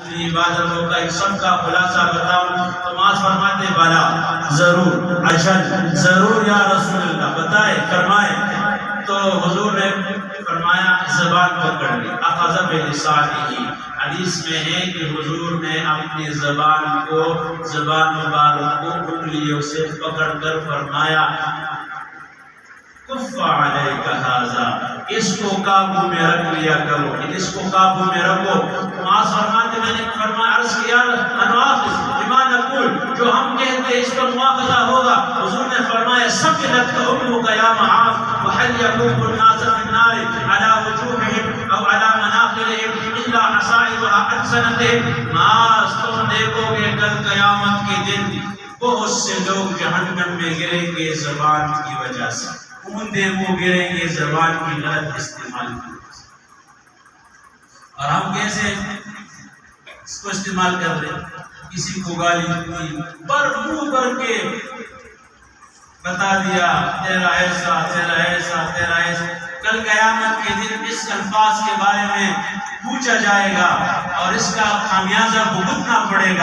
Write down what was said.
اتنی عبادتوں کا ان سب کا خلاصہ بتاؤں تو معاذ فرماتے بلا ضرور اشد ضرور یا رسول اللہ بتائے فرمائے تو حضور نے فرمایا زبان پکڑ لی اخذ بلسانہ حدیث میں ہے کہ حضور نے اپنی زبان مبارک کو انگلیوں سے پکڑ کر فرمایا کف علیک ھذا اس کو قابو میں رکھ لیا کرو اس کو قابو میں رکھو معاذ فرماتے میں نے فرمایا عرض کیا انواخذ بما نقول جو ہم کہتے ہیں اس پر مواخذہ ہوگا حضور نے فرمایا ثقلت امک یا معاذ وهل يكب الناس في النار على وجوههم او على مناخرهم الا حصائد السنتهم معاذ تم دیکھو گے کل قیامت کے دن بہت سے لوگ جہنم میں گریں گے زبان کی وجہ سے اندھے وہ گریں گے زبان کی غلط استعمال کی وجہ سے اور ہم کیسے اس کو استعمال کر رہے ہیں کسی کو گالی دی پر منہ بھر کے بتا دیا تیرا ایسا تیرا ایسا تیرا ایسا کل قیامت کے دن اس الفاظ کے بارے میں پوچھا جائے گا اور اس کا خمیازہ بھگتنا پڑے گا